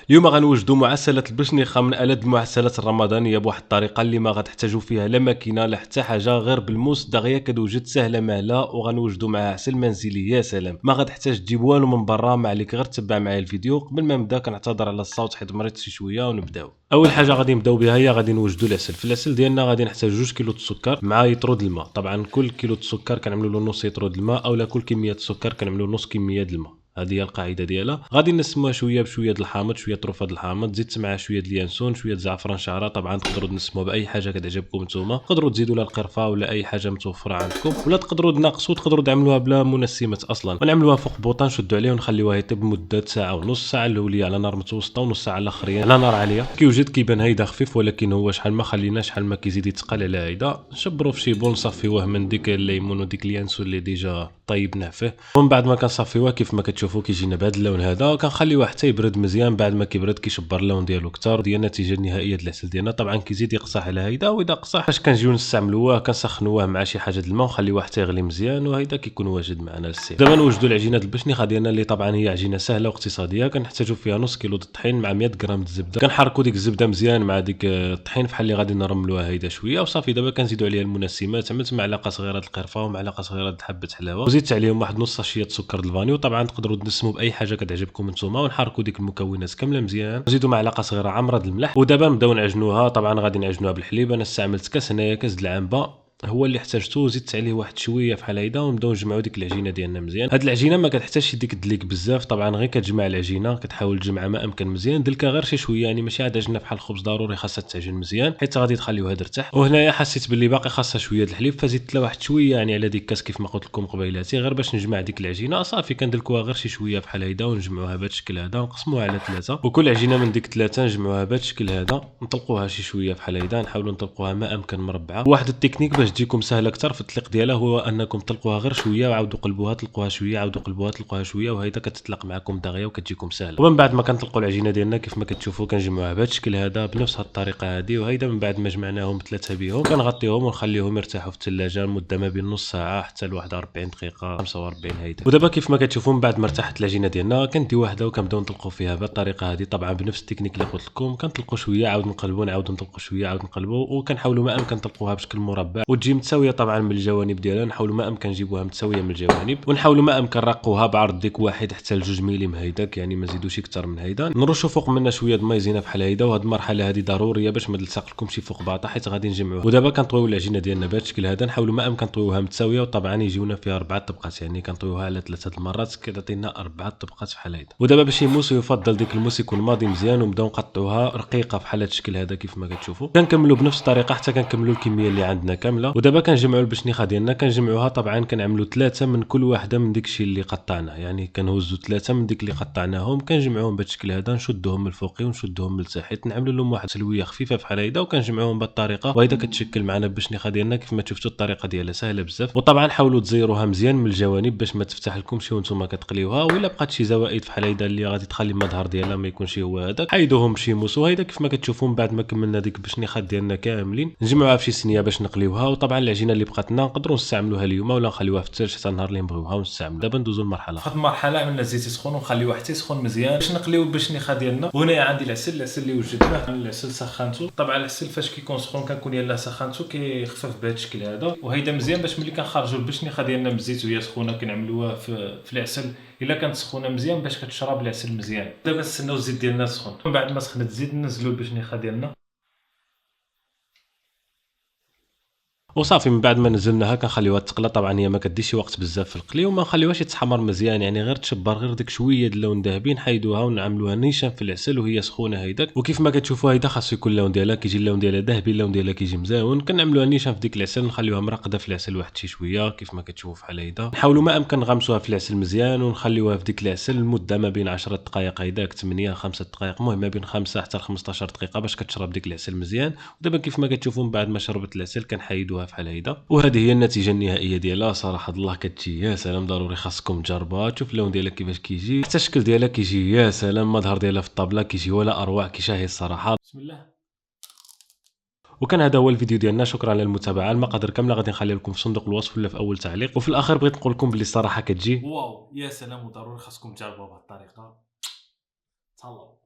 اليوم غنوجدوا معسلة البشنيخة من ألذ المعسلات الرمضانية بواحد الطريقة اللي ما غتحتاجوا فيها لا ماكينة لا حتى حاجة، غير بالموس دغيا كتوجد سهلة مهلة، وغنوجدوا معها عسل منزلي يا سلام. ما غتحتاج تجيب والو من برا، ما عليك غير تتبع معايا الفيديو. قبل ما نبدا كنعتذر على الصوت حيت مريض شي شوية، ونبداو. اول حاجه غادي نبداو بها هي غادي نوجدوا العسل. في العسل ديالنا غادي نحتاج 2 كيلو السكر مع يطرو د الماء. طبعا كل كيلو السكر كنعملوا له نص يطرو د الماء، اولا كل كميه السكر كنعملوا نص كميه د الماء. هذه هي القاعده ديالها. غادي نسموها شويه بشويه د الحامض، شويه طروفه د الحامض، زدت معها شويه د اليانسون، شويه زعفران شعره. طبعا تقدروا تنسموها باي حاجه كتعجبكم نتوما، تقدروا تزيدوا لها القرفه ولا اي حاجه متوفره عندكم، ولا تقدروا تناقصوا، تقدروا تعملوها بلا منسمات اصلا. ونعملوها فوق بوطه، نشدوا عليه ونخليوها يطيب لمده ساعه ونص. ساعه الاوليه على نار متوسطه، ونص ساعه الاخرين على نار عاليه. كيوجد كيبان هيدا خفيف، ولكن هو شحال ما خلينا شحال ما كيزيد يتقال على هيدا. نشبروا في شي بول، نصفيوه من ديك الليمون وديك اليانسون اللي ديجا طيبناه فيه. ومن بعد ما كنصفيوه كيف ما كتشوفوا كيجينا بهذا اللون هذا، وكنخليوه حتى يبرد مزيان. بعد ما كيبرد كيشبر اللون ديالو كثر. ديال النتيجه النهائيه ديال العسل ديالنا. طبعا كيزيد يقصح على هيدا، واذا قصح فاش كنجيو نستعملوه كنسخنوه مع شي حاجه د الماء ونخليوه حتى يغلي مزيان، وهيدا كيكون واجد معنا للسير. دابا نوجدوا العجينه د البشنيخه ديالنا، اللي طبعا هي عجينه سهله واقتصاديه. كنحتاجوا فيها نص كيلو د الطحين مع 100 غرام د الزبده. كنحركوا ديك الزبده مزيان مع ديك الطحين بحال اللي غادي نرملوها هيدا شويه وصافي. دابا كنزيدوا عليها المنسمات. عملت معلقه صغيره د القرفه ومعلقه صغيره د حبه حلاوه، وزدت عليهم واحد نص ساشيه سكر د الفاني. وطبعا تقدروا تنسموا باي حاجه كتعجبكم نتوما، ونحركوا ديك المكونات كامله مزيان. نزيدوا معلقه صغيره عامره د الملح، ودابا نبداو نعجنوها. طبعا غادي نعجنوها بالحليب. انا استعملت كاس، هنايا كاس د العنبه هو اللي احتاجته، زدت عليه واحد شويه بحال هيدا، ونبداو نجمعوا ديك العجينه ديالنا مزيان. هاد العجينه ما كتحتاجش ديك الدليك بزاف، طبعا غير كتجمع العجينه، كتحاول تجمعها ما امكن مزيان. دلكها غير شي شويه، يعني ماشي عاد عجينه بحال الخبز، ضروري خاصها تعجن مزيان حيت غادي تخليوها ترتاح. وهنايا حسيت باللي باقي خاصها شويه د الحليب، فزدت لها واحد شويه يعني على ديك الكاس كيف ما قلت لكم قبيلاتي، غير باش نجمع ديك العجينه. صافي كندلكوها غير شي شويه بحال هيدا، ونجمعوها بهذا الشكل هذا، ونقسموها على 3. وكل عجينه من ديك 3 نجمعوها بهذا الشكل هذا، نطلقوها شي شويه بحال هيدا. نحاولوا نطلقوها ما امكن مربعه. واحد التكنيك باش تجيكم سهله اكثر في التطليق ديالها، هو انكم تطلقوها غير شويه وعاودوا قلبوها، تطلقوها شويه عاودوا قلبوها، تطلقوها شويه، وهيدا كتطلق معكم دغيا وكتجيكم سهله. ومن بعد ما كنطلقوا العجينه ديالنا كيف ما كتشوفوا كنجمعوها بهذا الشكل هذا بنفس هاد الطريقه هذه. وهيدا من بعد ما جمعناهم بثلاثه بهم كنغطيهم ونخليهم يرتاحوا في الثلاجه لمده ما بين نص ساعه حتى ل 41 دقيقه 45 هيدا. ودابا كيف ما كتشوفوا من بعد ما ارتاحت العجينه ديالنا كندي واحده وكنبداو نطلقوا فيها بهذه الطريقه هذه. طبعا بنفس التكنيك اللي قلت لكم، كنطلقوا شويه عاود نقلبوا، نعاودوا نطلقوا شويه عاود نقلبوا، وكنحاولوا ما امكن نطلقوها بشكل مربع وتجي متساويه طبعا من الجوانب ديالها. نحاولوا ما امكن نجيبوها متساويه من الجوانب، ونحاولوا ما امكن نرقوها بعرض ديك 1 حتى ل 2 ملم هيداك، يعني ما نزيدوش اكثر من هيدا. نرشوا فوق منها شويه د مايزينا بحال هيدا، وهاد المرحله هذه ضروريه باش ما تلصق لكمش فوق بعضها حيت غادي نجمعوها. ودابا كنطويو العجينه ديالنا بهذا الشكل هذا. نحاولوا ما امكن نطويوها متساويه، وطبعا يجيونا فيها 4 طبقات، يعني كنطويوها على 3 المرات كتعطينا 4 طبقات بحال هيدا. ودابا باش يموس يفضل ديك الموس يكون ماضي مزيان، ونبداو نقطعوها رقيقه بحال هذا الشكل هذا كيف ما كتشوفوا. كنكملوا بنفس الطريقه حتى كنكملوا الكميه اللي عندنا كامله. ودابا كنجمعوا البشنيخه ديالنا، كنجمعوها طبعا كنعملوا 3 من كل واحده من ديك الشيء اللي قطعناه، يعني كنهزوا 3 من ديك اللي قطعناهم كنجمعوهم بهذا الشكل هذا، نشدوهم من الفوقي ونشدوهم من التحت، نعملوا لهم واحد سلويه خفيفه بحال هيدا، وكنجمعوهم بهذه الطريقه. وهيدا كتشكل معنا البشنيخه ديالنا كيف ما شفتوا. الطريقه ديالها سهله بزاف، وطبعا حاولوا تزيروها مزيان من الجوانب باش ما تفتح لكمش وانتم كتقليوها. وإلا بقات شي زوائد بحال هيدا اللي غادي تخلي المظهر ديالها ما يكونش هو هذاك، حيدوهم بشي موس. وهيدا كيف ما كتشوفوا من بعد ما كملنا ديك البشنيخات ديالنا كاملين نجمعوها في شي صينيه باش نقليوها. وطبعا العجينه اللي بقات لنا نقدروا نستعملوها اليوم ولا نخليوها في الثلج حتى النهار اللي نبغيوها ونستعملوا. دابا ندوزو للمرحله فهاد المرحله عملنا الزيت يسخن ونخليوه حتى يسخن مزيان باش نقليو البشنيخه ديالنا. وهنايا عندي العسل اللي وجدناه. العسل سخنته. طبعا العسل فاش كيكون سخون كنكون يلاه سخنته كيخفف بهذا الشكل هذا. وهيدا مزيان باش ملي كنخرجوا البشنيخه ديالنا من الزيت وهي سخونه كنعملوها في العسل الا كانت سخونه مزيان باش كتشرب العسل مزيان. دابا نستناو الزيت ديالنا سخون. من بعد ما سخنت الزيت ننزلوا البشنيخه ديالنا وصافي. من بعد ما نزلناها كنخليوها تقلى. طبعا هي ما كديش وقت بزاف في القلي، وما نخليوهاش تتحمر مزيان، يعني غير تشبر غير ديك شويه د اللون ذهبي نحيدوها ونعملوها نيشان في العسل وهي سخونه هيداك. وكيف ما كتشوفوا هيدا خاصو يكون اللون ديالها كيجي اللون ديالها ذهبي، اللون ديالها كيجي مزيون. كنعملوها نيشان في ديك العسل، نخليوها مرقده في العسل واحد شي شويه كيف ما كتشوفوا بحال هيدا. نحاولوا ما امكن نغمسوها في العسل مزيان، ونخليوها في ديك العسل لمده ما بين 10 دقائق هيداك 8 5 دقائق، المهم ما بين 5 حتى ل 15 دقيقه باش كتشرب ديك العسل مزيان. ودابا كيف ما كتشوفوا من بعد ما شربت العسل كنحيدوها بحال هيدا. وهذه هي النتيجه النهائيه ديالها. صراحه الله كتجي يا سلام، ضروري خاصكم تجربوها. تشوف اللون ديالها كيفاش كيجي، حتى الشكل ديالها كيجي يا سلام. المظهر ديالها في الطابله كيجي ولا اروع، كيشاهي الصراحه. بسم الله. وكان هذا هو الفيديو ديالنا. شكرا على المتابعه. المقادير كامله غادي نخلي لكم في صندوق الوصف ولا في اول تعليق. وفي الاخير بغيت نقول لكم بلي الصراحه كتجي واو يا سلام، وضروري خاصكم تجربوها بهذه الطريقه. تهلاو.